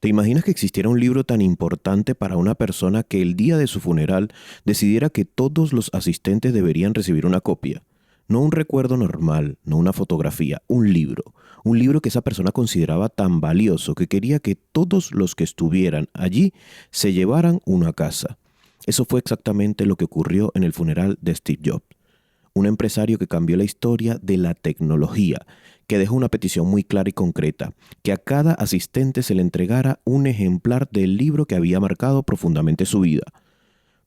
¿Te imaginas que existiera un libro tan importante para una persona que el día de su funeral decidiera que todos los asistentes deberían recibir una copia? No un recuerdo normal, no una fotografía, un libro que esa persona consideraba tan valioso que quería que todos los que estuvieran allí se llevaran uno a casa. Eso fue exactamente lo que ocurrió en el funeral de Steve Jobs, un empresario que cambió la historia de la tecnología, que dejó una petición muy clara y concreta, que a cada asistente se le entregara un ejemplar del libro que había marcado profundamente su vida.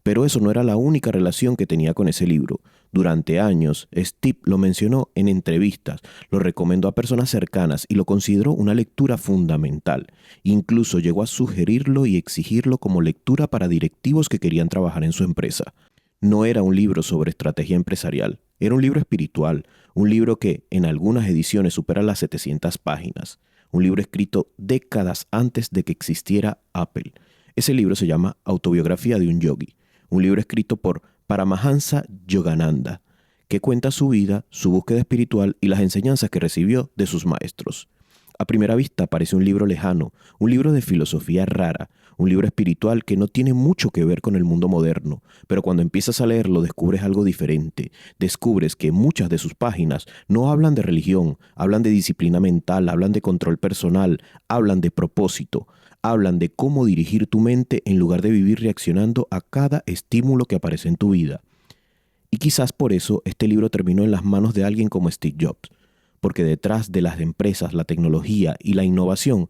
Pero eso no era la única relación que tenía con ese libro. Durante años, Steve lo mencionó en entrevistas, lo recomendó a personas cercanas y lo consideró una lectura fundamental. Incluso llegó a sugerirlo y exigirlo como lectura para directivos que querían trabajar en su empresa. No era un libro sobre estrategia empresarial, era un libro espiritual, un libro que en algunas ediciones supera las 700 páginas, un libro escrito décadas antes de que existiera Apple. Ese libro se llama Autobiografía de un Yogi, un libro escrito por Paramahansa Yogananda, que cuenta su vida, su búsqueda espiritual y las enseñanzas que recibió de sus maestros. A primera vista parece un libro lejano, un libro de filosofía rara, un libro espiritual que no tiene mucho que ver con el mundo moderno, pero cuando empiezas a leerlo descubres algo diferente. Descubres que muchas de sus páginas no hablan de religión, hablan de disciplina mental, hablan de control personal, hablan de propósito, hablan de cómo dirigir tu mente en lugar de vivir reaccionando a cada estímulo que aparece en tu vida. Y quizás por eso este libro terminó en las manos de alguien como Steve Jobs, porque detrás de las empresas, la tecnología y la innovación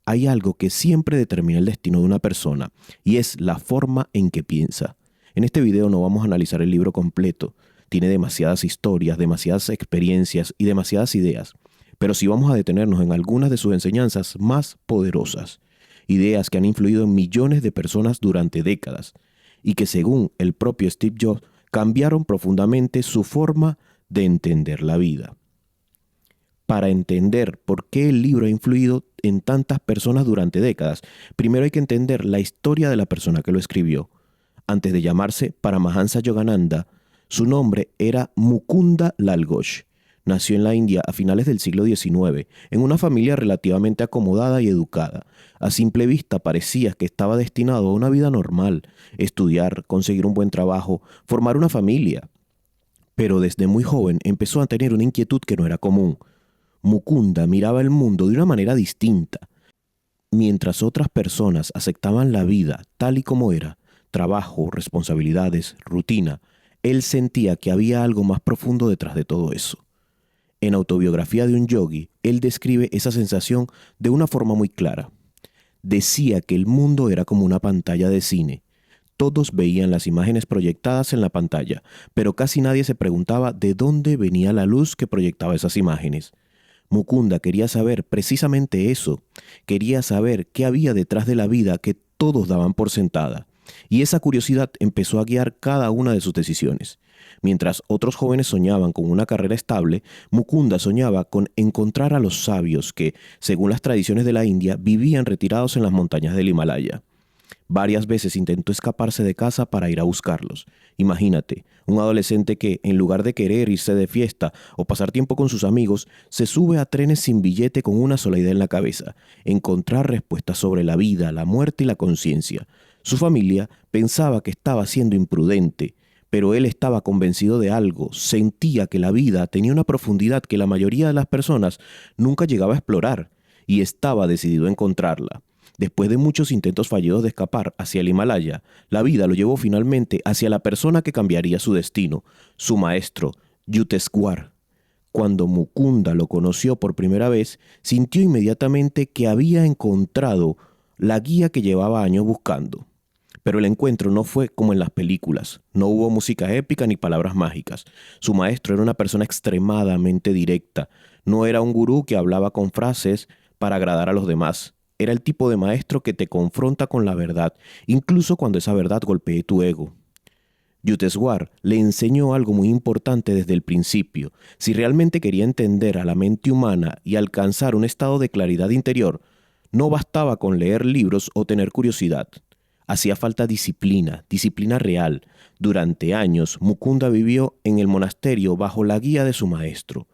hay algo que siempre determina el destino de una persona, y es la forma en que piensa. En este video no vamos a analizar el libro completo, tiene demasiadas historias, demasiadas experiencias y demasiadas ideas, pero sí vamos a detenernos en algunas de sus enseñanzas más poderosas, ideas que han influido en millones de personas durante décadas, y que según el propio Steve Jobs cambiaron profundamente su forma de entender la vida. Para entender por qué el libro ha influido en tantas personas durante décadas, primero hay que entender la historia de la persona que lo escribió. Antes de llamarse Paramahansa Yogananda, su nombre era Mukunda Lal Ghosh. Nació en la India a finales del siglo XIX, en una familia relativamente acomodada y educada. A simple vista parecía que estaba destinado a una vida normal, estudiar, conseguir un buen trabajo, formar una familia. Pero desde muy joven empezó a tener una inquietud que no era común. Mukunda miraba el mundo de una manera distinta. Mientras otras personas aceptaban la vida tal y como era, trabajo, responsabilidades, rutina, él sentía que había algo más profundo detrás de todo eso. En Autobiografía de un Yogi, él describe esa sensación de una forma muy clara. Decía que el mundo era como una pantalla de cine. Todos veían las imágenes proyectadas en la pantalla, pero casi nadie se preguntaba de dónde venía la luz que proyectaba esas imágenes. Mukunda quería saber precisamente eso, quería saber qué había detrás de la vida que todos daban por sentada, y esa curiosidad empezó a guiar cada una de sus decisiones. Mientras otros jóvenes soñaban con una carrera estable, Mukunda soñaba con encontrar a los sabios que, según las tradiciones de la India, vivían retirados en las montañas del Himalaya. Varias veces intentó escaparse de casa para ir a buscarlos. Imagínate, un adolescente que, en lugar de querer irse de fiesta o pasar tiempo con sus amigos, se sube a trenes sin billete con una sola idea en la cabeza: encontrar respuestas sobre la vida, la muerte y la conciencia. Su familia pensaba que estaba siendo imprudente, pero él estaba convencido de algo, sentía que la vida tenía una profundidad que la mayoría de las personas nunca llegaba a explorar, y estaba decidido a encontrarla. Después de muchos intentos fallidos de escapar hacia el Himalaya, la vida lo llevó finalmente hacia la persona que cambiaría su destino, su maestro, Yukteswar. Cuando Mukunda lo conoció por primera vez, sintió inmediatamente que había encontrado la guía que llevaba años buscando. Pero el encuentro no fue como en las películas. No hubo música épica ni palabras mágicas. Su maestro era una persona extremadamente directa. No era un gurú que hablaba con frases para agradar a los demás. Era el tipo de maestro que te confronta con la verdad, incluso cuando esa verdad golpee tu ego. Yukteswar le enseñó algo muy importante desde el principio. Si realmente quería entender a la mente humana y alcanzar un estado de claridad interior, no bastaba con leer libros o tener curiosidad. Hacía falta disciplina, disciplina real. Durante años, Mukunda vivió en el monasterio bajo la guía de su maestro.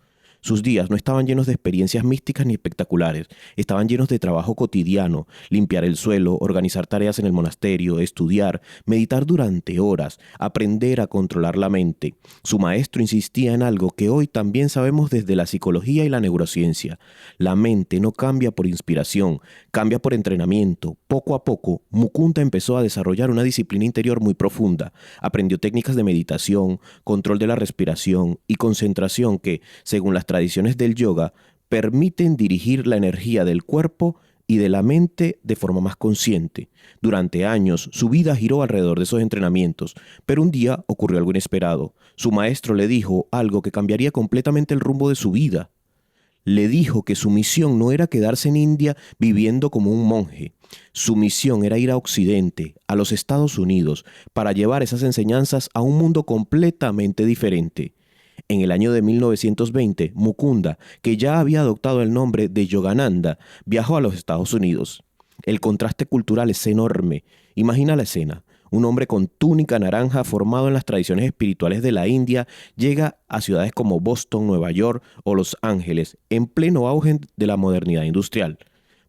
Sus días no estaban llenos de experiencias místicas ni espectaculares, estaban llenos de trabajo cotidiano, limpiar el suelo, organizar tareas en el monasterio, estudiar, meditar durante horas, aprender a controlar la mente. Su maestro insistía en algo que hoy también sabemos desde la psicología y la neurociencia. La mente no cambia por inspiración, cambia por entrenamiento. Poco a poco, Mukunda empezó a desarrollar una disciplina interior muy profunda. Aprendió técnicas de meditación, control de la respiración y concentración que, según las tradiciones del yoga, permiten dirigir la energía del cuerpo y de la mente de forma más consciente. Durante años, su vida giró alrededor de esos entrenamientos, pero un día ocurrió algo inesperado. Su maestro le dijo algo que cambiaría completamente el rumbo de su vida. Le dijo que su misión no era quedarse en India viviendo como un monje. Su misión era ir a Occidente, a los Estados Unidos, para llevar esas enseñanzas a un mundo completamente diferente. En el año de 1920, Mukunda, que ya había adoptado el nombre de Yogananda, viajó a los Estados Unidos. El contraste cultural es enorme. Imagina la escena. Un hombre con túnica naranja formado en las tradiciones espirituales de la India llega a ciudades como Boston, Nueva York o Los Ángeles, en pleno auge de la modernidad industrial.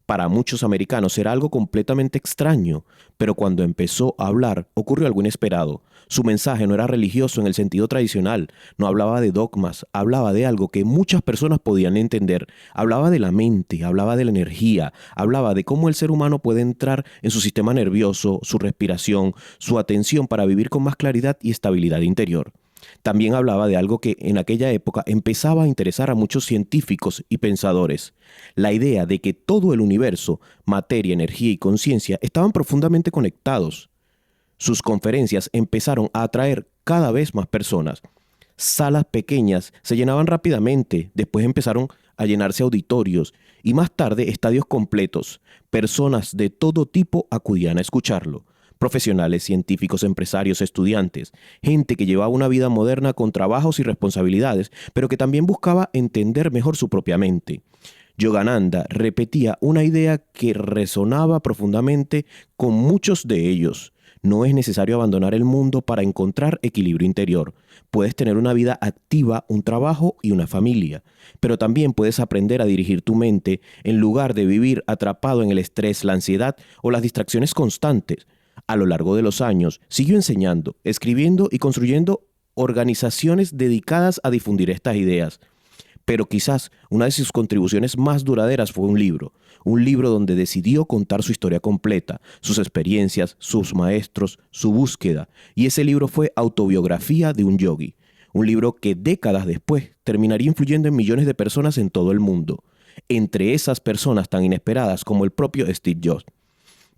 Para muchos americanos era algo completamente extraño, pero cuando empezó a hablar ocurrió algo inesperado. Su mensaje no era religioso en el sentido tradicional, no hablaba de dogmas, hablaba de algo que muchas personas podían entender, hablaba de la mente, hablaba de la energía, hablaba de cómo el ser humano puede entrar en su sistema nervioso, su respiración, su atención para vivir con más claridad y estabilidad interior. También hablaba de algo que en aquella época empezaba a interesar a muchos científicos y pensadores, la idea de que todo el universo, materia, energía y conciencia estaban profundamente conectados. Sus conferencias empezaron a atraer cada vez más personas. Salas pequeñas se llenaban rápidamente, después empezaron a llenarse auditorios y más tarde estadios completos. Personas de todo tipo acudían a escucharlo. Profesionales, científicos, empresarios, estudiantes, gente que llevaba una vida moderna con trabajos y responsabilidades, pero que también buscaba entender mejor su propia mente. Yogananda repetía una idea que resonaba profundamente con muchos de ellos. No es necesario abandonar el mundo para encontrar equilibrio interior. Puedes tener una vida activa, un trabajo y una familia, pero también puedes aprender a dirigir tu mente en lugar de vivir atrapado en el estrés, la ansiedad o las distracciones constantes. A lo largo de los años, siguió enseñando, escribiendo y construyendo organizaciones dedicadas a difundir estas ideas. Pero quizás una de sus contribuciones más duraderas fue un libro donde decidió contar su historia completa, sus experiencias, sus maestros, su búsqueda. Y ese libro fue Autobiografía de un Yogi, un libro que décadas después terminaría influyendo en millones de personas en todo el mundo, entre esas personas tan inesperadas como el propio Steve Jobs.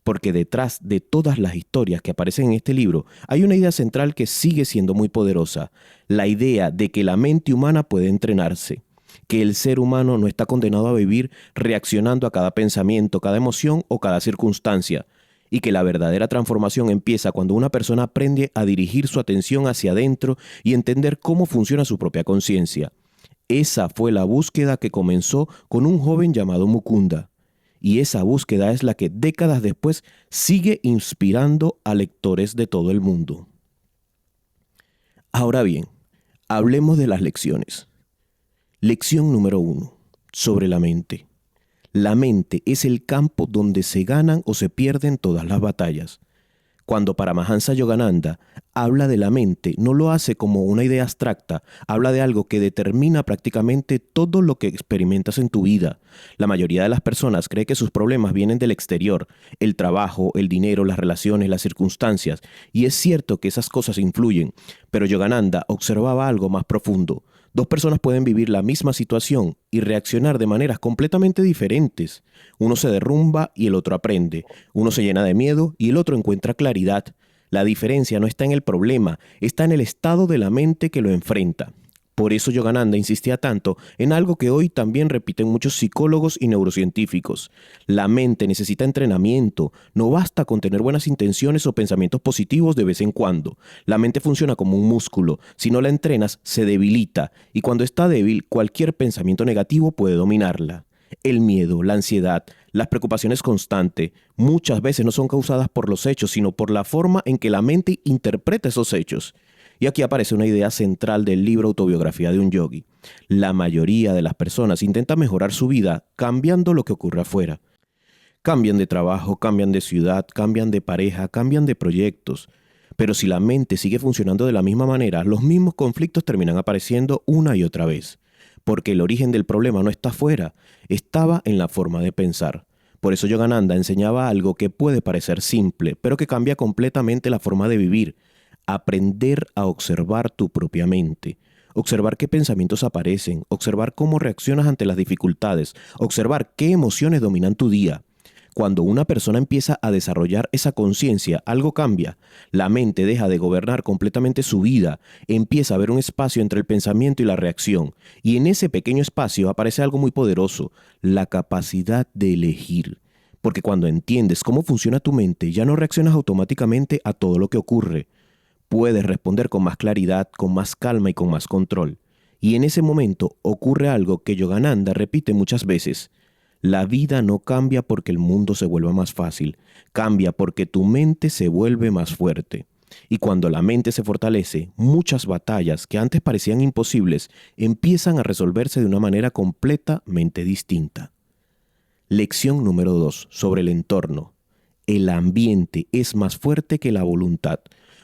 Porque detrás de todas las historias que aparecen en este libro hay una idea central que sigue siendo muy poderosa, la idea de que la mente humana puede entrenarse, que el ser humano no está condenado a vivir reaccionando a cada pensamiento, cada emoción o cada circunstancia, y que la verdadera transformación empieza cuando una persona aprende a dirigir su atención hacia adentro y entender cómo funciona su propia conciencia. Esa fue la búsqueda que comenzó con un joven llamado Mukunda. Y esa búsqueda es la que décadas después sigue inspirando a lectores de todo el mundo. Ahora bien, hablemos de las lecciones. Lección número 1. Sobre la mente. La mente es el campo donde se ganan o se pierden todas las batallas. Cuando Paramahansa Yogananda habla de la mente, no lo hace como una idea abstracta, habla de algo que determina prácticamente todo lo que experimentas en tu vida. La mayoría de las personas cree que sus problemas vienen del exterior, el trabajo, el dinero, las relaciones, las circunstancias, y es cierto que esas cosas influyen, pero Yogananda observaba algo más profundo. Dos personas pueden vivir la misma situación y reaccionar de maneras completamente diferentes. Uno se derrumba y el otro aprende. Uno se llena de miedo y el otro encuentra claridad. La diferencia no está en el problema, está en el estado de la mente que lo enfrenta. Por eso Yogananda insistía tanto en algo que hoy también repiten muchos psicólogos y neurocientíficos. La mente necesita entrenamiento, no basta con tener buenas intenciones o pensamientos positivos de vez en cuando. La mente funciona como un músculo, si no la entrenas se debilita y cuando está débil cualquier pensamiento negativo puede dominarla. El miedo, la ansiedad, las preocupaciones constantes muchas veces no son causadas por los hechos, sino por la forma en que la mente interpreta esos hechos. Y aquí aparece una idea central del libro Autobiografía de un Yogi. La mayoría de las personas intentan mejorar su vida cambiando lo que ocurre afuera. Cambian de trabajo, cambian de ciudad, cambian de pareja, cambian de proyectos. Pero si la mente sigue funcionando de la misma manera, los mismos conflictos terminan apareciendo una y otra vez. Porque el origen del problema no está afuera, estaba en la forma de pensar. Por eso Yogananda enseñaba algo que puede parecer simple, pero que cambia completamente la forma de vivir. Aprender a observar tu propia mente. Observar qué pensamientos aparecen, observar cómo reaccionas ante las dificultades, observar qué emociones dominan tu día. Cuando una persona empieza a desarrollar esa conciencia, algo cambia. La mente deja de gobernar completamente su vida, empieza a haber un espacio entre el pensamiento y la reacción. Y en ese pequeño espacio aparece algo muy poderoso, la capacidad de elegir. Porque cuando entiendes cómo funciona tu mente, ya no reaccionas automáticamente a todo lo que ocurre. Puedes responder con más claridad, con más calma y con más control. Y en ese momento ocurre algo que Yogananda repite muchas veces. La vida no cambia porque el mundo se vuelva más fácil, cambia porque tu mente se vuelve más fuerte. Y cuando la mente se fortalece, muchas batallas que antes parecían imposibles empiezan a resolverse de una manera completamente distinta. Lección número 2, sobre el entorno. El ambiente es más fuerte que la voluntad.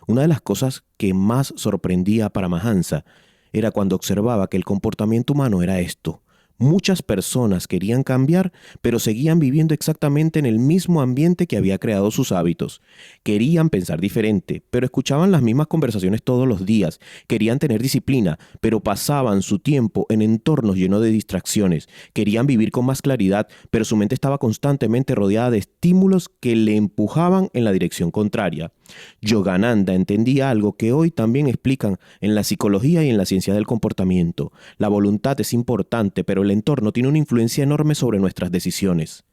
Una de las cosas que más sorprendía a Paramahansa era cuando observaba que el comportamiento humano era esto. Muchas personas querían cambiar, pero seguían viviendo exactamente en el mismo ambiente que había creado sus hábitos. Querían pensar diferente, pero escuchaban las mismas conversaciones todos los días. Querían tener disciplina, pero pasaban su tiempo en entornos llenos de distracciones. Querían vivir con más claridad, pero su mente estaba constantemente rodeada de estímulos que le empujaban en la dirección contraria. Yogananda entendía algo que hoy también explican en la psicología y en la ciencia del comportamiento. La voluntad es importante, pero el entorno tiene una influencia enorme sobre nuestras decisiones.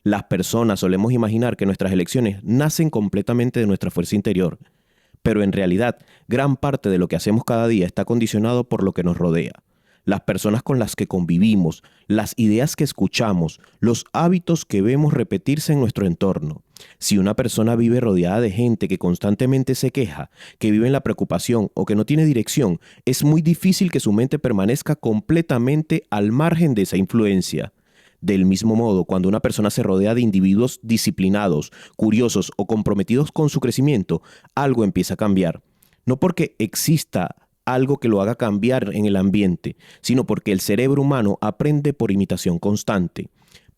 Las personas solemos imaginar que nuestras elecciones nacen completamente de nuestra fuerza interior, pero en realidad, gran parte de lo que hacemos cada día está condicionado por lo que nos rodea. Las personas con las que convivimos, las ideas que escuchamos, los hábitos que vemos repetirse en nuestro entorno. Si una persona vive rodeada de gente que constantemente se queja, que vive en la preocupación o que no tiene dirección, es muy difícil que su mente permanezca completamente al margen de esa influencia. Del mismo modo, cuando una persona se rodea de individuos disciplinados, curiosos o comprometidos con su crecimiento, algo empieza a cambiar. No porque exista algo que lo haga cambiar en el ambiente, sino porque el cerebro humano aprende por imitación constante.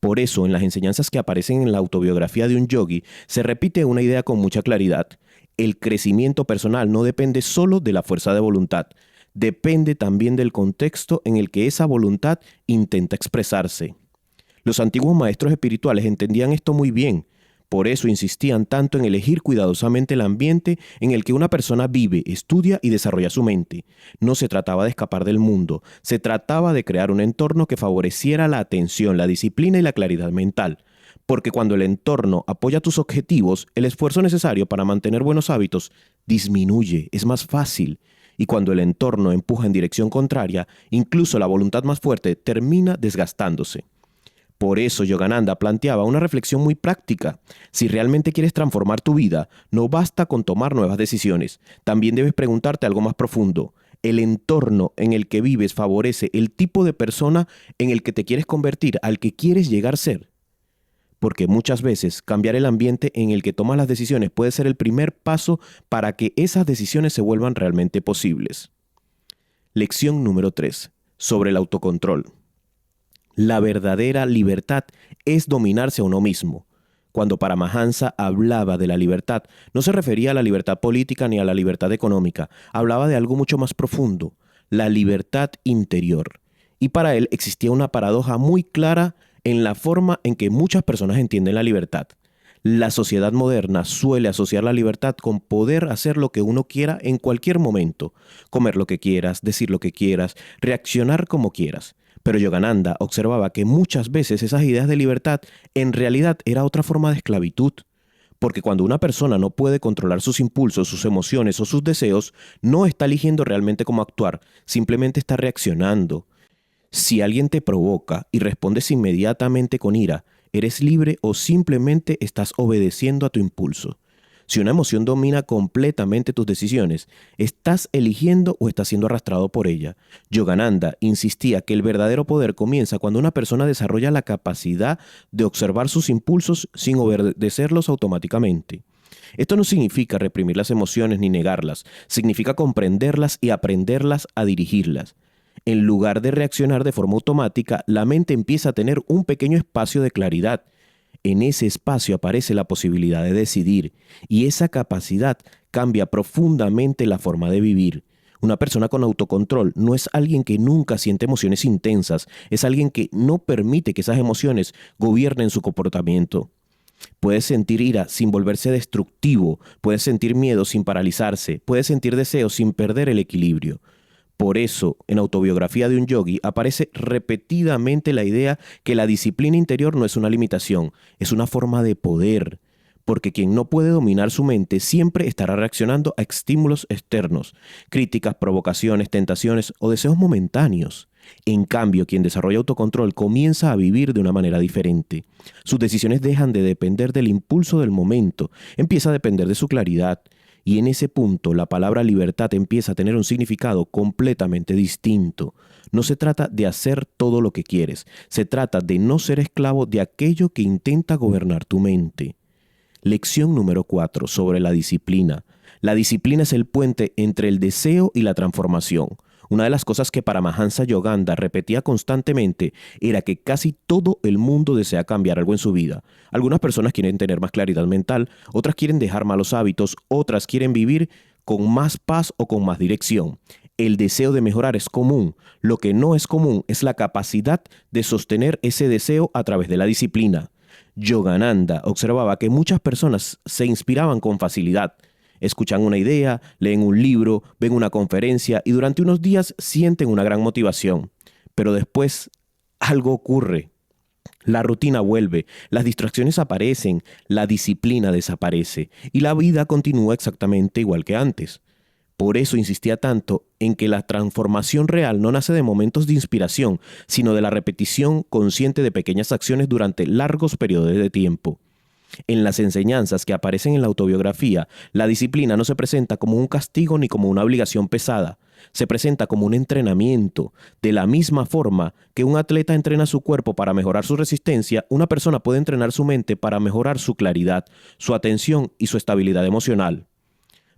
Por eso, en las enseñanzas que aparecen en la autobiografía de un yogi, se repite una idea con mucha claridad. El crecimiento personal no depende solo de la fuerza de voluntad, depende también del contexto en el que esa voluntad intenta expresarse. Los antiguos maestros espirituales entendían esto muy bien. Por eso insistían tanto en elegir cuidadosamente el ambiente en el que una persona vive, estudia y desarrolla su mente. No se trataba de escapar del mundo, se trataba de crear un entorno que favoreciera la atención, la disciplina y la claridad mental. Porque cuando el entorno apoya tus objetivos, el esfuerzo necesario para mantener buenos hábitos disminuye, es más fácil. Y cuando el entorno empuja en dirección contraria, incluso la voluntad más fuerte termina desgastándose. Por eso Yogananda planteaba una reflexión muy práctica. Si realmente quieres transformar tu vida, no basta con tomar nuevas decisiones. También debes preguntarte algo más profundo. ¿El entorno en el que vives favorece el tipo de persona en el que te quieres convertir, al que quieres llegar a ser? Porque muchas veces cambiar el ambiente en el que tomas las decisiones puede ser el primer paso para que esas decisiones se vuelvan realmente posibles. Lección número 3. Sobre el autocontrol. La verdadera libertad es dominarse a uno mismo. Cuando Paramahansa hablaba de la libertad, no se refería a la libertad política ni a la libertad económica, hablaba de algo mucho más profundo, la libertad interior. Y para él existía una paradoja muy clara en la forma en que muchas personas entienden la libertad. La sociedad moderna suele asociar la libertad con poder hacer lo que uno quiera en cualquier momento, comer lo que quieras, decir lo que quieras, reaccionar como quieras. Pero Yogananda observaba que muchas veces esas ideas de libertad en realidad era otra forma de esclavitud. Porque cuando una persona no puede controlar sus impulsos, sus emociones o sus deseos, no está eligiendo realmente cómo actuar, simplemente está reaccionando. Si alguien te provoca y respondes inmediatamente con ira, ¿eres libre o simplemente estás obedeciendo a tu impulso? Si una emoción domina completamente tus decisiones, ¿estás eligiendo o estás siendo arrastrado por ella? Yogananda insistía que el verdadero poder comienza cuando una persona desarrolla la capacidad de observar sus impulsos sin obedecerlos automáticamente. Esto no significa reprimir las emociones ni negarlas, significa comprenderlas y aprenderlas a dirigirlas. En lugar de reaccionar de forma automática, la mente empieza a tener un pequeño espacio de claridad. En ese espacio aparece la posibilidad de decidir, y esa capacidad cambia profundamente la forma de vivir. Una persona con autocontrol no es alguien que nunca siente emociones intensas, es alguien que no permite que esas emociones gobiernen su comportamiento. Puedes sentir ira sin volverse destructivo, puedes sentir miedo sin paralizarse, puedes sentir deseo sin perder el equilibrio. Por eso, en Autobiografía de un Yogi aparece repetidamente la idea que la disciplina interior no es una limitación, es una forma de poder, porque quien no puede dominar su mente siempre estará reaccionando a estímulos externos, críticas, provocaciones, tentaciones o deseos momentáneos. En cambio, quien desarrolla autocontrol comienza a vivir de una manera diferente. Sus decisiones dejan de depender del impulso del momento, empieza a depender de su claridad. Y en ese punto la palabra libertad empieza a tener un significado completamente distinto. No se trata de hacer todo lo que quieres, se trata de no ser esclavo de aquello que intenta gobernar tu mente. Lección número 4 sobre la disciplina. La disciplina es el puente entre el deseo y la transformación. Una de las cosas que Paramahansa Yogananda repetía constantemente era que casi todo el mundo desea cambiar algo en su vida. Algunas personas quieren tener más claridad mental, otras quieren dejar malos hábitos, otras quieren vivir con más paz o con más dirección. El deseo de mejorar es común. Lo que no es común es la capacidad de sostener ese deseo a través de la disciplina. Yogananda observaba que muchas personas se inspiraban con facilidad. Escuchan una idea, leen un libro, ven una conferencia y durante unos días sienten una gran motivación. Pero después algo ocurre. La rutina vuelve, las distracciones aparecen, la disciplina desaparece y la vida continúa exactamente igual que antes. Por eso insistía tanto en que la transformación real no nace de momentos de inspiración, sino de la repetición consciente de pequeñas acciones durante largos periodos de tiempo. En las enseñanzas que aparecen en la autobiografía, la disciplina no se presenta como un castigo ni como una obligación pesada. Se presenta como un entrenamiento. De la misma forma que un atleta entrena su cuerpo para mejorar su resistencia, una persona puede entrenar su mente para mejorar su claridad, su atención y su estabilidad emocional.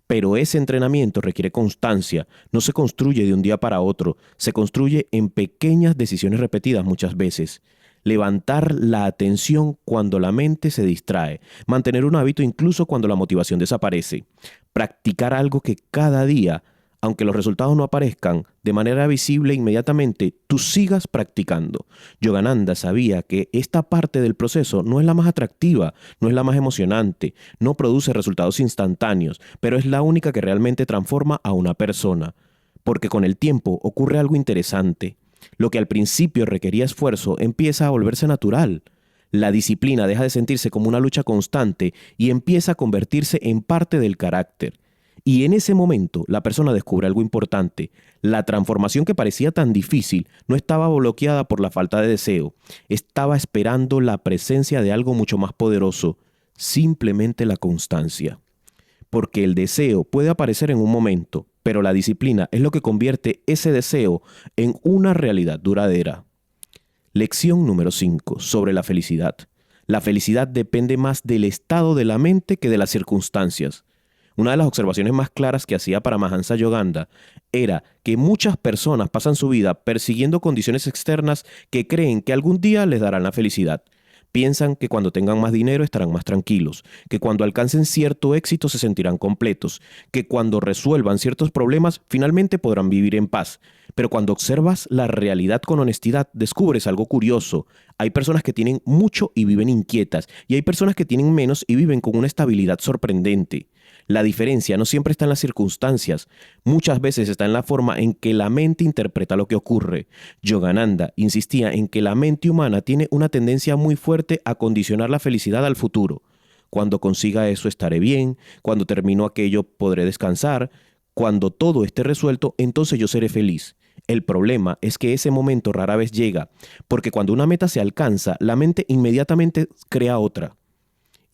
Pero ese entrenamiento requiere constancia, no se construye de un día para otro, se construye en pequeñas decisiones repetidas muchas veces. Levantar la atención cuando la mente se distrae, mantener un hábito incluso cuando la motivación desaparece, practicar algo que cada día, aunque los resultados no aparezcan de manera visible inmediatamente, tú sigas practicando. Yogananda sabía que esta parte del proceso no es la más atractiva, no es la más emocionante, no produce resultados instantáneos, pero es la única que realmente transforma a una persona. Porque con el tiempo ocurre algo interesante. Lo que al principio requería esfuerzo empieza a volverse natural. La disciplina deja de sentirse como una lucha constante y empieza a convertirse en parte del carácter. Y en ese momento la persona descubre algo importante. La transformación que parecía tan difícil no estaba bloqueada por la falta de deseo. Estaba esperando la presencia de algo mucho más poderoso, simplemente la constancia. Porque el deseo puede aparecer en un momento, pero la disciplina es lo que convierte ese deseo en una realidad duradera. Lección número 5 sobre la felicidad. La felicidad depende más del estado de la mente que de las circunstancias. Una de las observaciones más claras que hacía Paramahansa Yogananda era que muchas personas pasan su vida persiguiendo condiciones externas que creen que algún día les darán la felicidad. Piensan que cuando tengan más dinero estarán más tranquilos, que cuando alcancen cierto éxito se sentirán completos, que cuando resuelvan ciertos problemas finalmente podrán vivir en paz. Pero cuando observas la realidad con honestidad, descubres algo curioso. Hay personas que tienen mucho y viven inquietas, y hay personas que tienen menos y viven con una estabilidad sorprendente. La diferencia no siempre está en las circunstancias, muchas veces está en la forma en que la mente interpreta lo que ocurre. Yogananda insistía en que la mente humana tiene una tendencia muy fuerte a condicionar la felicidad al futuro. Cuando consiga eso estaré bien, cuando termino aquello podré descansar, cuando todo esté resuelto entonces yo seré feliz. El problema es que ese momento rara vez llega, porque cuando una meta se alcanza, la mente inmediatamente crea otra.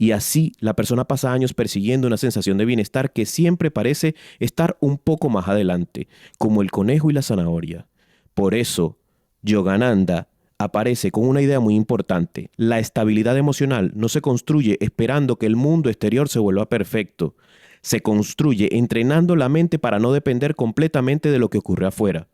Y así la persona pasa años persiguiendo una sensación de bienestar que siempre parece estar un poco más adelante, como el conejo y la zanahoria. Por eso, Yogananda aparece con una idea muy importante. La estabilidad emocional no se construye esperando que el mundo exterior se vuelva perfecto. Se construye entrenando la mente para no depender completamente de lo que ocurre afuera.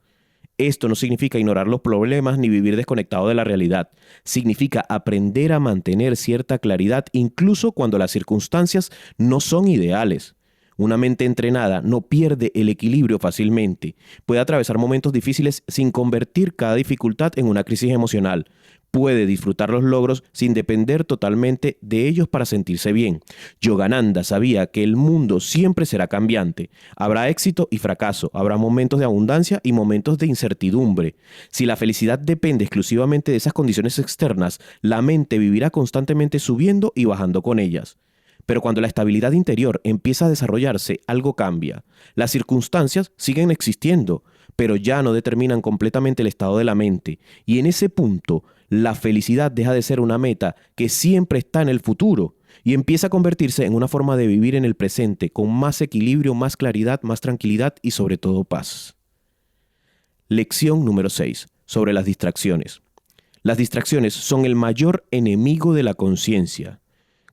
Esto no significa ignorar los problemas ni vivir desconectado de la realidad. Significa aprender a mantener cierta claridad incluso cuando las circunstancias no son ideales. Una mente entrenada no pierde el equilibrio fácilmente. Puede atravesar momentos difíciles sin convertir cada dificultad en una crisis emocional. Puede disfrutar los logros sin depender totalmente de ellos para sentirse bien. Yogananda sabía que el mundo siempre será cambiante. Habrá éxito y fracaso, habrá momentos de abundancia y momentos de incertidumbre. Si la felicidad depende exclusivamente de esas condiciones externas, la mente vivirá constantemente subiendo y bajando con ellas. Pero cuando la estabilidad interior empieza a desarrollarse, algo cambia. Las circunstancias siguen existiendo, pero ya no determinan completamente el estado de la mente. Y en ese punto, la felicidad deja de ser una meta que siempre está en el futuro y empieza a convertirse en una forma de vivir en el presente con más equilibrio, más claridad, más tranquilidad y sobre todo paz. Lección número 6. Sobre las distracciones. Las distracciones son el mayor enemigo de la conciencia.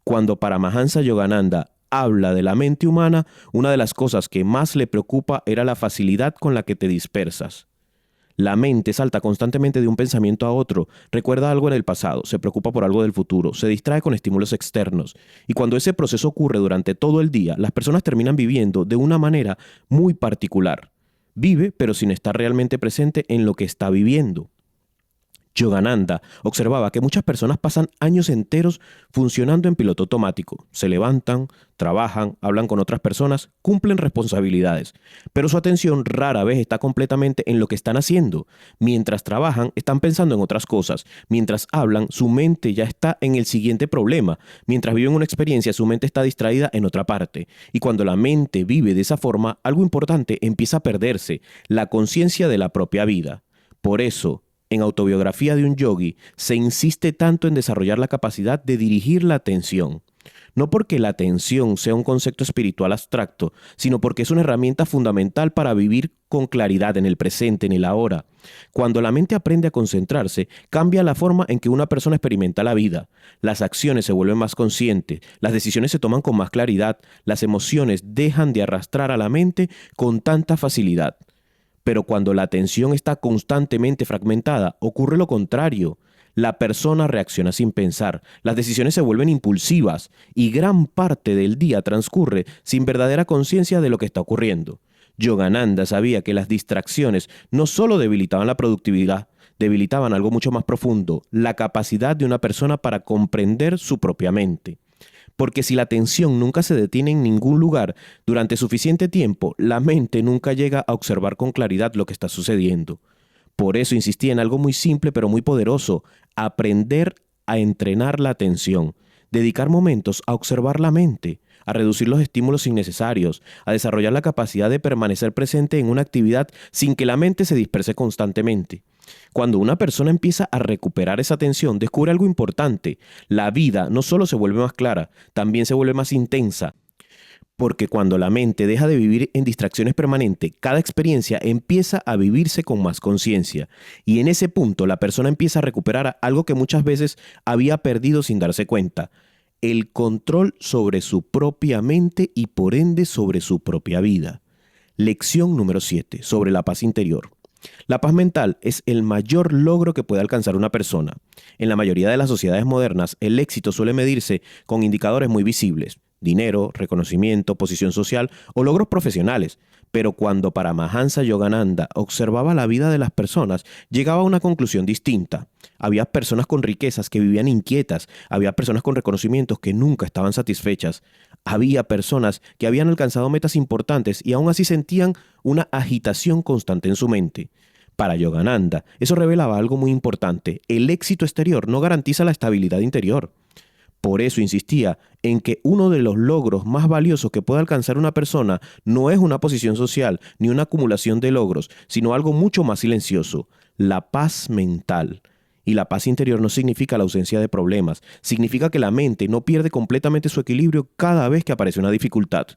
Cuando Paramahansa Yogananda habla de la mente humana, una de las cosas que más le preocupa era la facilidad con la que te dispersas. La mente salta constantemente de un pensamiento a otro, recuerda algo en el pasado, se preocupa por algo del futuro, se distrae con estímulos externos. Y cuando ese proceso ocurre durante todo el día, las personas terminan viviendo de una manera muy particular. Vive, pero sin estar realmente presente en lo que está viviendo. Yogananda observaba que muchas personas pasan años enteros funcionando en piloto automático. Se levantan, trabajan, hablan con otras personas, cumplen responsabilidades, pero su atención rara vez está completamente en lo que están haciendo. Mientras trabajan, están pensando en otras cosas. Mientras hablan, su mente ya está en el siguiente problema. Mientras viven una experiencia, su mente está distraída en otra parte. Y cuando la mente vive de esa forma, algo importante empieza a perderse, la conciencia de la propia vida. Por eso, en Autobiografía de un Yogi, se insiste tanto en desarrollar la capacidad de dirigir la atención. No porque la atención sea un concepto espiritual abstracto, sino porque es una herramienta fundamental para vivir con claridad en el presente, en el ahora. Cuando la mente aprende a concentrarse, cambia la forma en que una persona experimenta la vida. Las acciones se vuelven más conscientes, las decisiones se toman con más claridad, las emociones dejan de arrastrar a la mente con tanta facilidad. Pero cuando la atención está constantemente fragmentada, ocurre lo contrario. La persona reacciona sin pensar, las decisiones se vuelven impulsivas y gran parte del día transcurre sin verdadera conciencia de lo que está ocurriendo. Yogananda sabía que las distracciones no solo debilitaban la productividad, debilitaban algo mucho más profundo, la capacidad de una persona para comprender su propia mente. Porque si la atención nunca se detiene en ningún lugar durante suficiente tiempo, la mente nunca llega a observar con claridad lo que está sucediendo. Por eso insistía en algo muy simple pero muy poderoso: aprender a entrenar la atención, dedicar momentos a observar la mente, a reducir los estímulos innecesarios, a desarrollar la capacidad de permanecer presente en una actividad sin que la mente se disperse constantemente. Cuando una persona empieza a recuperar esa atención, descubre algo importante. La vida no solo se vuelve más clara, también se vuelve más intensa. Porque cuando la mente deja de vivir en distracciones permanentes, cada experiencia empieza a vivirse con más conciencia. Y en ese punto la persona empieza a recuperar algo que muchas veces había perdido sin darse cuenta: el control sobre su propia mente y por ende sobre su propia vida. Lección número 7, sobre la paz interior. La paz mental es el mayor logro que puede alcanzar una persona. En la mayoría de las sociedades modernas, el éxito suele medirse con indicadores muy visibles: dinero, reconocimiento, posición social o logros profesionales. Pero cuando Paramahansa Yogananda observaba la vida de las personas, llegaba a una conclusión distinta. Había personas con riquezas que vivían inquietas, había personas con reconocimientos que nunca estaban satisfechas, había personas que habían alcanzado metas importantes y aún así sentían una agitación constante en su mente. Para Yogananda, eso revelaba algo muy importante: el éxito exterior no garantiza la estabilidad interior. Por eso insistía en que uno de los logros más valiosos que puede alcanzar una persona no es una posición social ni una acumulación de logros, sino algo mucho más silencioso: la paz mental. Y la paz interior no significa la ausencia de problemas, significa que la mente no pierde completamente su equilibrio cada vez que aparece una dificultad.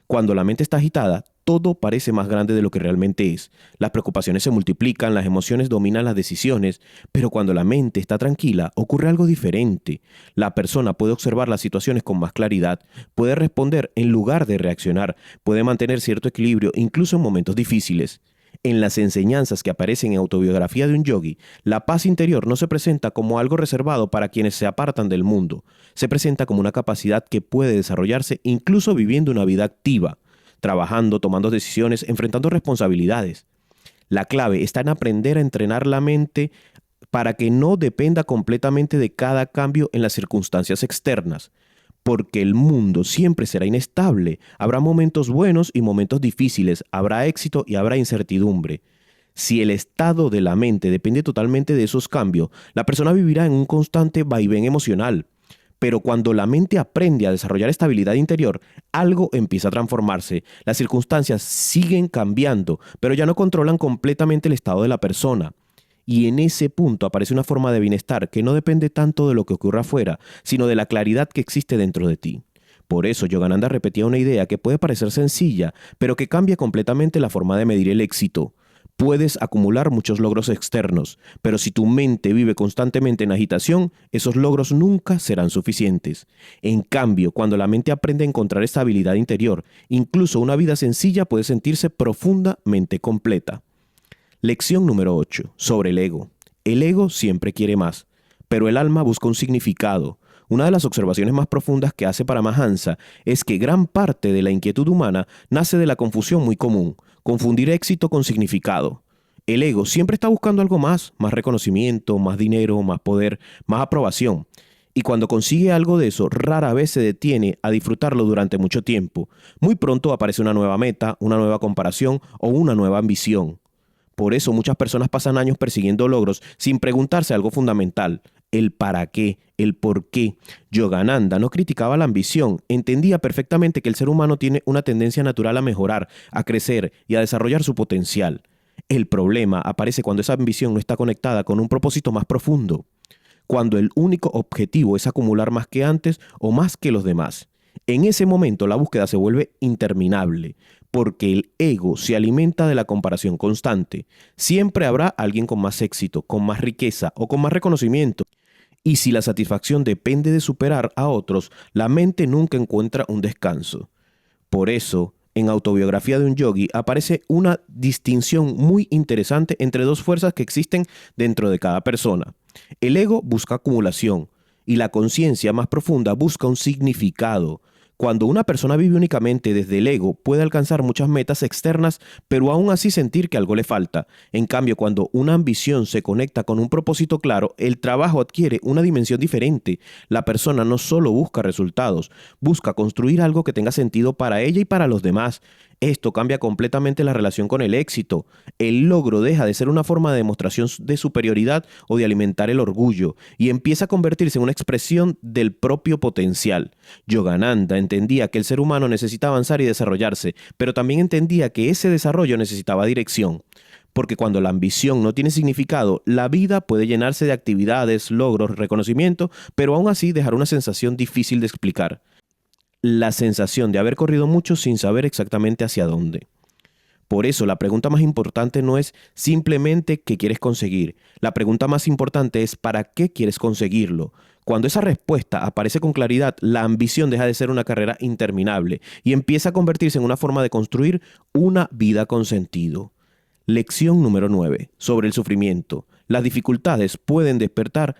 Cuando la mente está agitada, todo parece más grande de lo que realmente es. Las preocupaciones se multiplican, las emociones dominan las decisiones, pero cuando la mente está tranquila, ocurre algo diferente. La persona puede observar las situaciones con más claridad, puede responder en lugar de reaccionar, puede mantener cierto equilibrio incluso en momentos difíciles. En las enseñanzas que aparecen en Autobiografía de un Yogi, la paz interior no se presenta como algo reservado para quienes se apartan del mundo. Se presenta como una capacidad que puede desarrollarse incluso viviendo una vida activa, trabajando, tomando decisiones, enfrentando responsabilidades. La clave está en aprender a entrenar la mente para que no dependa completamente de cada cambio en las circunstancias externas, porque el mundo siempre será inestable. Habrá momentos buenos y momentos difíciles, habrá éxito y habrá incertidumbre. Si el estado de la mente depende totalmente de esos cambios, la persona vivirá en un constante vaivén emocional. Pero cuando la mente aprende a desarrollar estabilidad interior, algo empieza a transformarse. Las circunstancias siguen cambiando, pero ya no controlan completamente el estado de la persona. Y en ese punto aparece una forma de bienestar que no depende tanto de lo que ocurra afuera, sino de la claridad que existe dentro de ti. Por eso Yogananda repetía una idea que puede parecer sencilla, pero que cambia completamente la forma de medir el éxito. Puedes acumular muchos logros externos, pero si tu mente vive constantemente en agitación, esos logros nunca serán suficientes. En cambio, cuando la mente aprende a encontrar estabilidad interior, incluso una vida sencilla puede sentirse profundamente completa. Lección número 8. Sobre el ego. El ego siempre quiere más, pero el alma busca un significado. Una de las observaciones más profundas que hace Paramahansa es que gran parte de la inquietud humana nace de la confusión muy común, confundir éxito con significado. El ego siempre está buscando algo más reconocimiento, más dinero, más poder, más aprobación. Y cuando consigue algo de eso, rara vez se detiene a disfrutarlo durante mucho tiempo. Muy pronto aparece una nueva meta, una nueva comparación o una nueva ambición. Por eso muchas personas pasan años persiguiendo logros sin preguntarse algo fundamental, el para qué, el por qué. Yogananda no criticaba la ambición, entendía perfectamente que el ser humano tiene una tendencia natural a mejorar, a crecer y a desarrollar su potencial. El problema aparece cuando esa ambición no está conectada con un propósito más profundo, cuando el único objetivo es acumular más que antes o más que los demás. En ese momento la búsqueda se vuelve interminable, porque el ego se alimenta de la comparación constante. Siempre habrá alguien con más éxito, con más riqueza o con más reconocimiento. Y si la satisfacción depende de superar a otros, la mente nunca encuentra un descanso. Por eso, en Autobiografía de un Yogi aparece una distinción muy interesante entre dos fuerzas que existen dentro de cada persona. El ego busca acumulación y la conciencia más profunda busca un significado. Cuando una persona vive únicamente desde el ego, puede alcanzar muchas metas externas, pero aún así sentir que algo le falta. En cambio, cuando una ambición se conecta con un propósito claro, el trabajo adquiere una dimensión diferente. La persona no solo busca resultados, busca construir algo que tenga sentido para ella y para los demás. Esto cambia completamente la relación con el éxito. El logro deja de ser una forma de demostración de superioridad o de alimentar el orgullo y empieza a convertirse en una expresión del propio potencial. Yogananda entendía que el ser humano necesita avanzar y desarrollarse, pero también entendía que ese desarrollo necesitaba dirección. Porque cuando la ambición no tiene significado, la vida puede llenarse de actividades, logros, reconocimiento, pero aún así dejar una sensación difícil de explicar. La sensación de haber corrido mucho sin saber exactamente hacia dónde. Por eso la pregunta más importante no es simplemente qué quieres conseguir. La pregunta más importante es ¿para qué quieres conseguirlo? Cuando esa respuesta aparece con claridad, la ambición deja de ser una carrera interminable y empieza a convertirse en una forma de construir una vida con sentido. Lección número 9. Sobre el sufrimiento. Las dificultades pueden despertar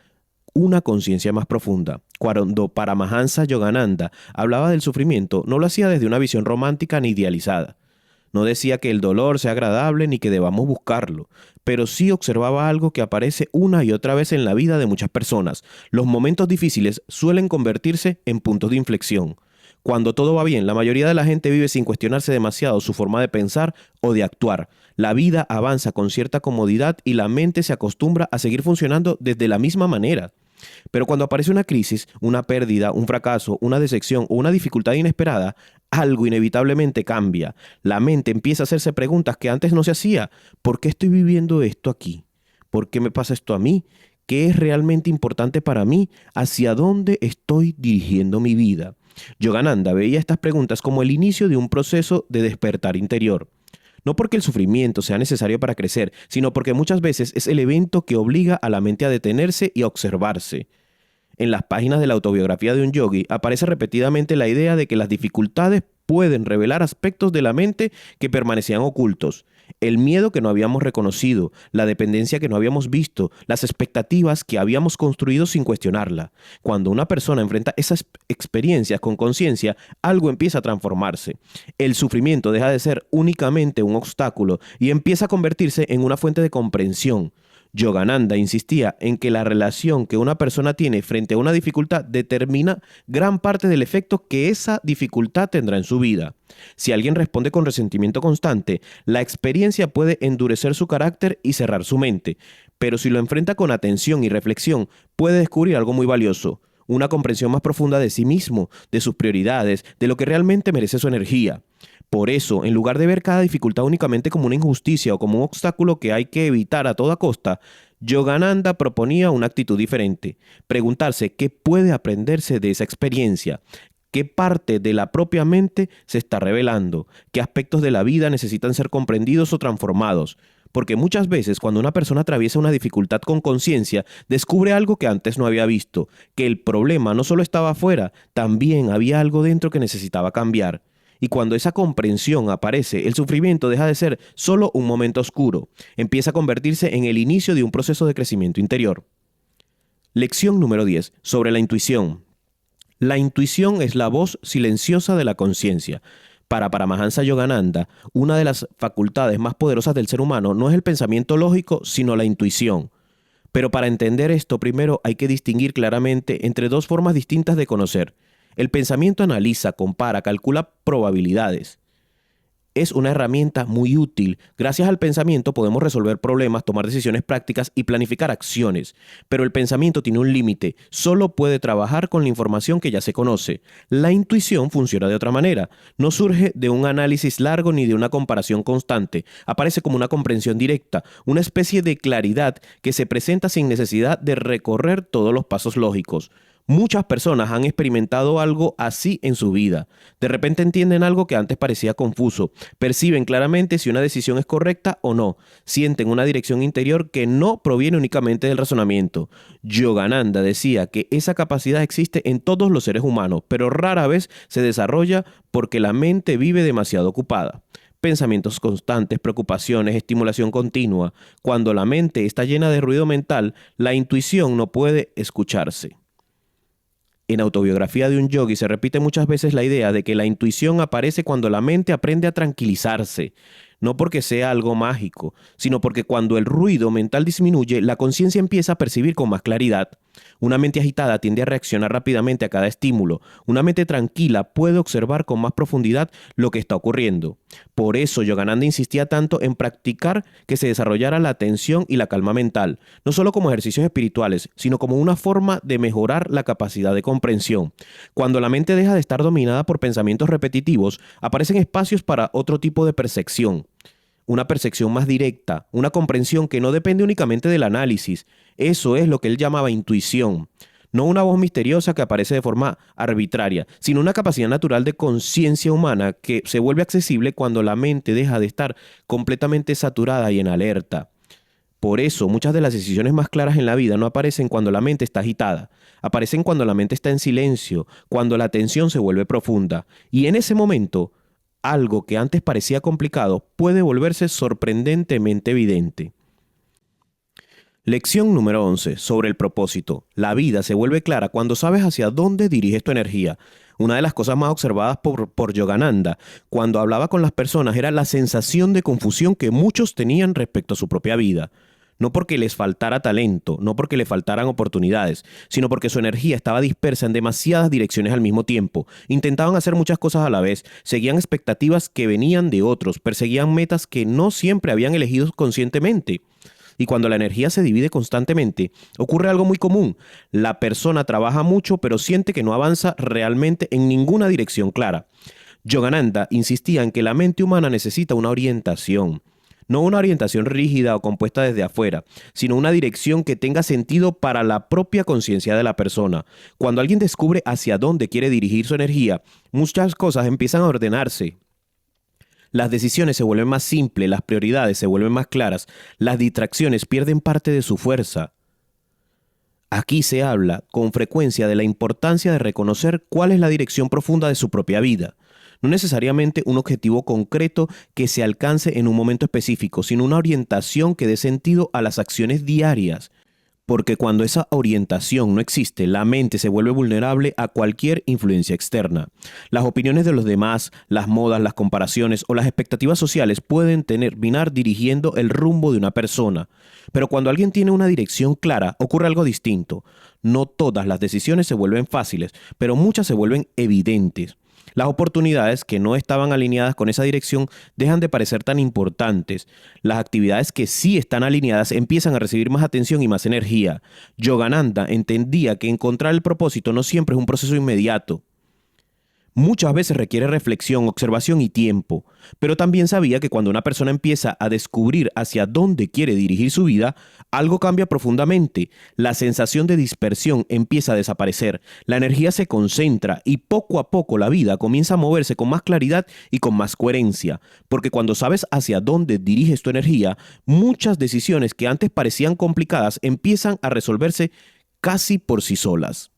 una conciencia más profunda. Cuando Paramahansa Yogananda hablaba del sufrimiento, no lo hacía desde una visión romántica ni idealizada. No decía que el dolor sea agradable ni que debamos buscarlo, pero sí observaba algo que aparece una y otra vez en la vida de muchas personas. Los momentos difíciles suelen convertirse en puntos de inflexión. Cuando todo va bien, la mayoría de la gente vive sin cuestionarse demasiado su forma de pensar o de actuar. La vida avanza con cierta comodidad y la mente se acostumbra a seguir funcionando desde la misma manera. Pero cuando aparece una crisis, una pérdida, un fracaso, una decepción o una dificultad inesperada, algo inevitablemente cambia. La mente empieza a hacerse preguntas que antes no se hacía. ¿Por qué estoy viviendo esto aquí? ¿Por qué me pasa esto a mí? ¿Qué es realmente importante para mí? ¿Hacia dónde estoy dirigiendo mi vida? Yogananda veía estas preguntas como el inicio de un proceso de despertar interior. No porque el sufrimiento sea necesario para crecer, sino porque muchas veces es el evento que obliga a la mente a detenerse y a observarse. En las páginas de la autobiografía de un yogi aparece repetidamente la idea de que las dificultades pueden revelar aspectos de la mente que permanecían ocultos. El miedo que no habíamos reconocido, la dependencia que no habíamos visto, las expectativas que habíamos construido sin cuestionarla. Cuando una persona enfrenta esas experiencias con conciencia, algo empieza a transformarse. El sufrimiento deja de ser únicamente un obstáculo y empieza a convertirse en una fuente de comprensión. Yogananda insistía en que la relación que una persona tiene frente a una dificultad determina gran parte del efecto que esa dificultad tendrá en su vida. Si alguien responde con resentimiento constante, la experiencia puede endurecer su carácter y cerrar su mente, pero si lo enfrenta con atención y reflexión, puede descubrir algo muy valioso, una comprensión más profunda de sí mismo, de sus prioridades, de lo que realmente merece su energía. Por eso, en lugar de ver cada dificultad únicamente como una injusticia o como un obstáculo que hay que evitar a toda costa, Yogananda proponía una actitud diferente, preguntarse qué puede aprenderse de esa experiencia, qué parte de la propia mente se está revelando, qué aspectos de la vida necesitan ser comprendidos o transformados. Porque muchas veces cuando una persona atraviesa una dificultad con conciencia, descubre algo que antes no había visto, que el problema no solo estaba afuera, también había algo dentro que necesitaba cambiar. Y cuando esa comprensión aparece, el sufrimiento deja de ser solo un momento oscuro, empieza a convertirse en el inicio de un proceso de crecimiento interior. Lección número 10, sobre la intuición. La intuición es la voz silenciosa de la conciencia. Para Paramahansa Yogananda, una de las facultades más poderosas del ser humano no es el pensamiento lógico, sino la intuición. Pero para entender esto, primero hay que distinguir claramente entre dos formas distintas de conocer. El pensamiento analiza, compara, calcula probabilidades. Es una herramienta muy útil. Gracias al pensamiento podemos resolver problemas, tomar decisiones prácticas y planificar acciones. Pero el pensamiento tiene un límite. Solo puede trabajar con la información que ya se conoce. La intuición funciona de otra manera. No surge de un análisis largo ni de una comparación constante. Aparece como una comprensión directa, una especie de claridad que se presenta sin necesidad de recorrer todos los pasos lógicos. Muchas personas han experimentado algo así en su vida. De repente entienden algo que antes parecía confuso, perciben claramente si una decisión es correcta o no, sienten una dirección interior que no proviene únicamente del razonamiento. Yogananda decía que esa capacidad existe en todos los seres humanos, pero rara vez se desarrolla porque la mente vive demasiado ocupada. Pensamientos constantes, preocupaciones, estimulación continua. Cuando la mente está llena de ruido mental, la intuición no puede escucharse. En Autobiografía de un Yogi se repite muchas veces la idea de que la intuición aparece cuando la mente aprende a tranquilizarse, no porque sea algo mágico, sino porque cuando el ruido mental disminuye, la conciencia empieza a percibir con más claridad. Una mente agitada tiende a reaccionar rápidamente a cada estímulo. Una mente tranquila puede observar con más profundidad lo que está ocurriendo. Por eso Yogananda insistía tanto en practicar que se desarrollara la atención y la calma mental, no solo como ejercicios espirituales, sino como una forma de mejorar la capacidad de comprensión. Cuando la mente deja de estar dominada por pensamientos repetitivos, aparecen espacios para otro tipo de percepción. Una percepción más directa, una comprensión que no depende únicamente del análisis. Eso es lo que él llamaba intuición. No una voz misteriosa que aparece de forma arbitraria, sino una capacidad natural de conciencia humana que se vuelve accesible cuando la mente deja de estar completamente saturada y en alerta. Por eso, muchas de las decisiones más claras en la vida no aparecen cuando la mente está agitada. Aparecen cuando la mente está en silencio, cuando la atención se vuelve profunda. Y en ese momento, algo que antes parecía complicado puede volverse sorprendentemente evidente. Lección número 11. Sobre el propósito. La vida se vuelve clara cuando sabes hacia dónde diriges tu energía. Una de las cosas más observadas por Yogananda cuando hablaba con las personas era la sensación de confusión que muchos tenían respecto a su propia vida. No porque les faltara talento, no porque le faltaran oportunidades, sino porque su energía estaba dispersa en demasiadas direcciones al mismo tiempo. Intentaban hacer muchas cosas a la vez, seguían expectativas que venían de otros, perseguían metas que no siempre habían elegido conscientemente. Y cuando la energía se divide constantemente, ocurre algo muy común. La persona trabaja mucho, pero siente que no avanza realmente en ninguna dirección clara. Yogananda insistía en que la mente humana necesita una orientación. No una orientación rígida o compuesta desde afuera, sino una dirección que tenga sentido para la propia conciencia de la persona. Cuando alguien descubre hacia dónde quiere dirigir su energía, muchas cosas empiezan a ordenarse. Las decisiones se vuelven más simples, las prioridades se vuelven más claras, las distracciones pierden parte de su fuerza. Aquí se habla con frecuencia de la importancia de reconocer cuál es la dirección profunda de su propia vida. No necesariamente un objetivo concreto que se alcance en un momento específico, sino una orientación que dé sentido a las acciones diarias. Porque cuando esa orientación no existe, la mente se vuelve vulnerable a cualquier influencia externa. Las opiniones de los demás, las modas, las comparaciones o las expectativas sociales pueden terminar dirigiendo el rumbo de una persona. Pero cuando alguien tiene una dirección clara, ocurre algo distinto. No todas las decisiones se vuelven fáciles, pero muchas se vuelven evidentes. Las oportunidades que no estaban alineadas con esa dirección dejan de parecer tan importantes. Las actividades que sí están alineadas empiezan a recibir más atención y más energía. Yogananda entendía que encontrar el propósito no siempre es un proceso inmediato. Muchas veces requiere reflexión, observación y tiempo, pero también sabía que cuando una persona empieza a descubrir hacia dónde quiere dirigir su vida, algo cambia profundamente. La sensación de dispersión empieza a desaparecer, la energía se concentra y poco a poco la vida comienza a moverse con más claridad y con más coherencia, porque cuando sabes hacia dónde diriges tu energía, muchas decisiones que antes parecían complicadas empiezan a resolverse casi por sí solas.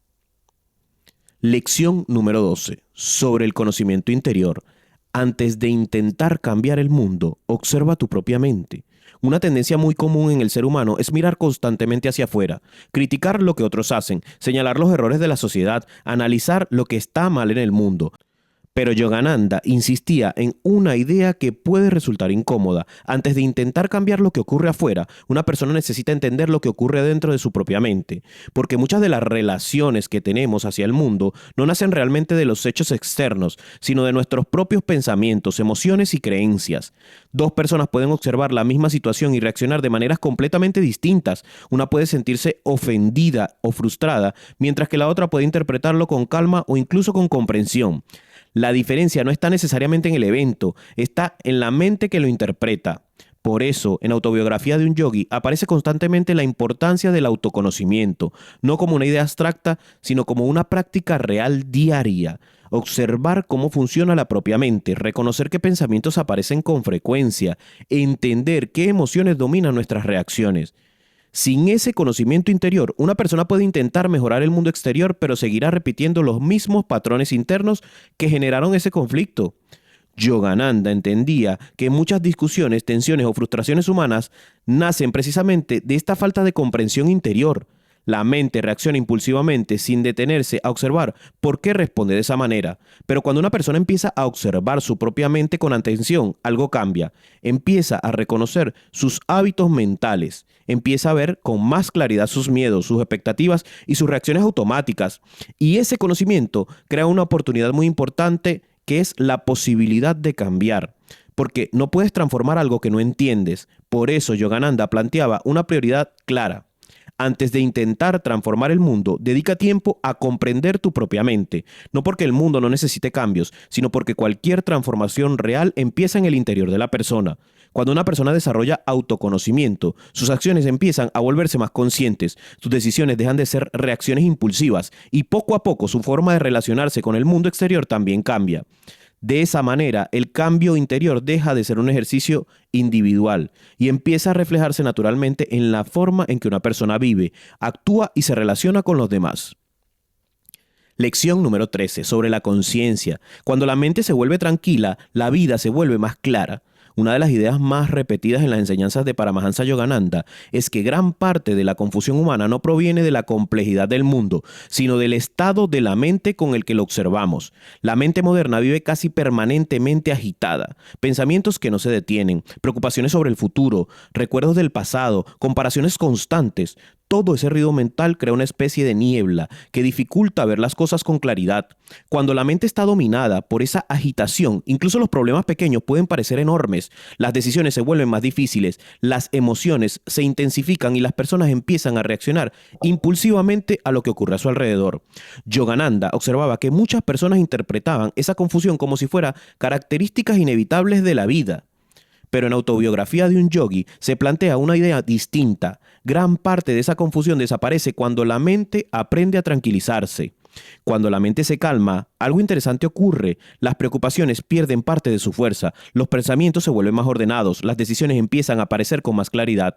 Lección número 12. Sobre el conocimiento interior. Antes de intentar cambiar el mundo, observa tu propia mente. Una tendencia muy común en el ser humano es mirar constantemente hacia afuera, criticar lo que otros hacen, señalar los errores de la sociedad, analizar lo que está mal en el mundo. Pero Yogananda insistía en una idea que puede resultar incómoda. Antes de intentar cambiar lo que ocurre afuera, una persona necesita entender lo que ocurre dentro de su propia mente. Porque muchas de las relaciones que tenemos hacia el mundo no nacen realmente de los hechos externos, sino de nuestros propios pensamientos, emociones y creencias. Dos personas pueden observar la misma situación y reaccionar de maneras completamente distintas. Una puede sentirse ofendida o frustrada, mientras que la otra puede interpretarlo con calma o incluso con comprensión. La diferencia no está necesariamente en el evento, está en la mente que lo interpreta. Por eso, en Autobiografía de un Yogi aparece constantemente la importancia del autoconocimiento, no como una idea abstracta, sino como una práctica real diaria. Observar cómo funciona la propia mente, reconocer qué pensamientos aparecen con frecuencia, entender qué emociones dominan nuestras reacciones. Sin ese conocimiento interior, una persona puede intentar mejorar el mundo exterior, pero seguirá repitiendo los mismos patrones internos que generaron ese conflicto. Yogananda entendía que muchas discusiones, tensiones o frustraciones humanas nacen precisamente de esta falta de comprensión interior. La mente reacciona impulsivamente sin detenerse a observar por qué responde de esa manera. Pero cuando una persona empieza a observar su propia mente con atención, algo cambia. Empieza a reconocer sus hábitos mentales. Empieza a ver con más claridad sus miedos, sus expectativas y sus reacciones automáticas. Y ese conocimiento crea una oportunidad muy importante que es la posibilidad de cambiar. Porque no puedes transformar algo que no entiendes. Por eso Yogananda planteaba una prioridad clara. Antes de intentar transformar el mundo, dedica tiempo a comprender tu propia mente. No porque el mundo no necesite cambios, sino porque cualquier transformación real empieza en el interior de la persona. Cuando una persona desarrolla autoconocimiento, sus acciones empiezan a volverse más conscientes, sus decisiones dejan de ser reacciones impulsivas y poco a poco su forma de relacionarse con el mundo exterior también cambia. De esa manera, el cambio interior deja de ser un ejercicio individual y empieza a reflejarse naturalmente en la forma en que una persona vive, actúa y se relaciona con los demás. Lección número 13, sobre la conciencia. Cuando la mente se vuelve tranquila, la vida se vuelve más clara. Una de las ideas más repetidas en las enseñanzas de Paramahansa Yogananda es que gran parte de la confusión humana no proviene de la complejidad del mundo, sino del estado de la mente con el que lo observamos. La mente moderna vive casi permanentemente agitada, pensamientos que no se detienen, preocupaciones sobre el futuro, recuerdos del pasado, comparaciones constantes. Todo ese ruido mental crea una especie de niebla que dificulta ver las cosas con claridad. Cuando la mente está dominada por esa agitación, incluso los problemas pequeños pueden parecer enormes, las decisiones se vuelven más difíciles, las emociones se intensifican y las personas empiezan a reaccionar impulsivamente a lo que ocurre a su alrededor. Yogananda observaba que muchas personas interpretaban esa confusión como si fuera características inevitables de la vida. Pero en Autobiografía de un Yogi se plantea una idea distinta. Gran parte de esa confusión desaparece cuando la mente aprende a tranquilizarse. Cuando la mente se calma, algo interesante ocurre. Las preocupaciones pierden parte de su fuerza, los pensamientos se vuelven más ordenados, las decisiones empiezan a aparecer con más claridad.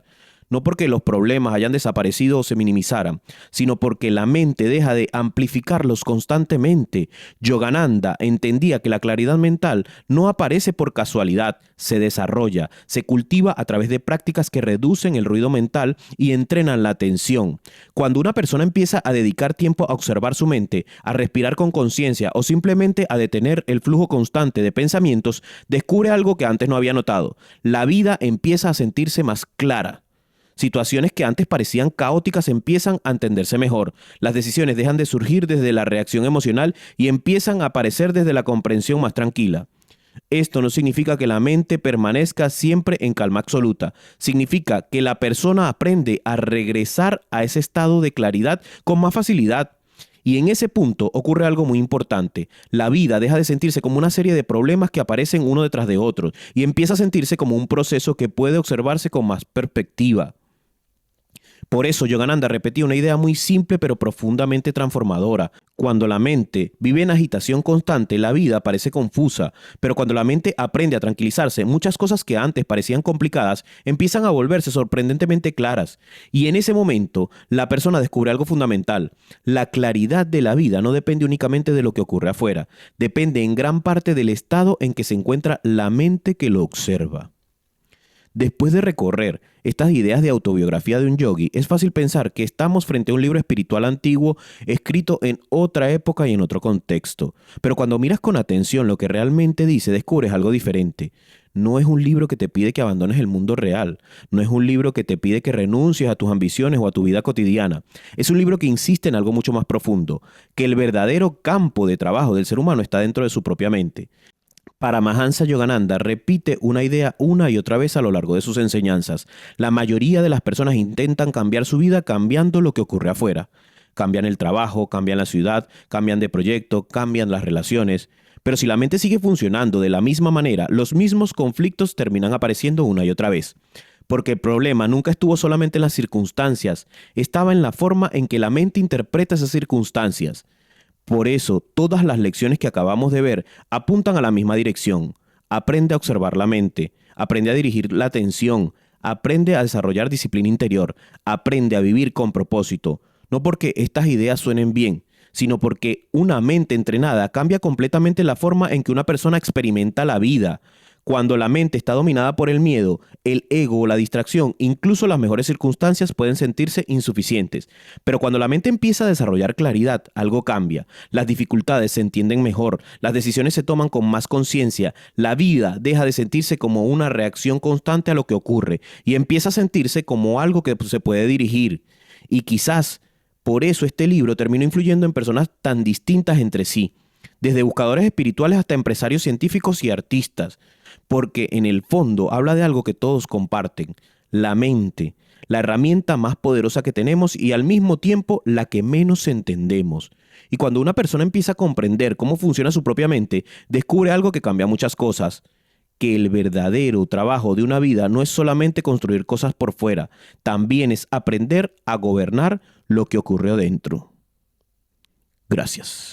No porque los problemas hayan desaparecido o se minimizaran, sino porque la mente deja de amplificarlos constantemente. Yogananda entendía que la claridad mental no aparece por casualidad, se desarrolla, se cultiva a través de prácticas que reducen el ruido mental y entrenan la atención. Cuando una persona empieza a dedicar tiempo a observar su mente, a respirar con conciencia o simplemente a detener el flujo constante de pensamientos, descubre algo que antes no había notado. La vida empieza a sentirse más clara. Situaciones que antes parecían caóticas empiezan a entenderse mejor. Las decisiones dejan de surgir desde la reacción emocional y empiezan a aparecer desde la comprensión más tranquila. Esto no significa que la mente permanezca siempre en calma absoluta. Significa que la persona aprende a regresar a ese estado de claridad con más facilidad. Y en ese punto ocurre algo muy importante. La vida deja de sentirse como una serie de problemas que aparecen uno detrás de otro y empieza a sentirse como un proceso que puede observarse con más perspectiva. Por eso Yogananda repetía una idea muy simple pero profundamente transformadora. Cuando la mente vive en agitación constante, la vida parece confusa, pero cuando la mente aprende a tranquilizarse, muchas cosas que antes parecían complicadas empiezan a volverse sorprendentemente claras. Y en ese momento, la persona descubre algo fundamental. La claridad de la vida no depende únicamente de lo que ocurre afuera, depende en gran parte del estado en que se encuentra la mente que lo observa. Después de recorrer estas ideas de autobiografía de un yogi, es fácil pensar que estamos frente a un libro espiritual antiguo escrito en otra época y en otro contexto. Pero cuando miras con atención lo que realmente dice, descubres algo diferente. No es un libro que te pide que abandones el mundo real. No es un libro que te pide que renuncies a tus ambiciones o a tu vida cotidiana. Es un libro que insiste en algo mucho más profundo, que el verdadero campo de trabajo del ser humano está dentro de su propia mente. Paramahansa Yogananda repite una idea una y otra vez a lo largo de sus enseñanzas. La mayoría de las personas intentan cambiar su vida cambiando lo que ocurre afuera. Cambian el trabajo, cambian la ciudad, cambian de proyecto, cambian las relaciones. Pero si la mente sigue funcionando de la misma manera, los mismos conflictos terminan apareciendo una y otra vez. Porque el problema nunca estuvo solamente en las circunstancias, estaba en la forma en que la mente interpreta esas circunstancias. Por eso, todas las lecciones que acabamos de ver apuntan a la misma dirección. Aprende a observar la mente, aprende a dirigir la atención, aprende a desarrollar disciplina interior, aprende a vivir con propósito. No porque estas ideas suenen bien, sino porque una mente entrenada cambia completamente la forma en que una persona experimenta la vida. Cuando la mente está dominada por el miedo, el ego o la distracción, incluso las mejores circunstancias pueden sentirse insuficientes. Pero cuando la mente empieza a desarrollar claridad, algo cambia. Las dificultades se entienden mejor, las decisiones se toman con más conciencia, la vida deja de sentirse como una reacción constante a lo que ocurre y empieza a sentirse como algo que se puede dirigir. Y quizás por eso este libro terminó influyendo en personas tan distintas entre sí, desde buscadores espirituales hasta empresarios científicos y artistas, porque en el fondo habla de algo que todos comparten, la mente, la herramienta más poderosa que tenemos y al mismo tiempo la que menos entendemos. Y cuando una persona empieza a comprender cómo funciona su propia mente, descubre algo que cambia muchas cosas, que el verdadero trabajo de una vida no es solamente construir cosas por fuera, también es aprender a gobernar lo que ocurrió dentro. Gracias.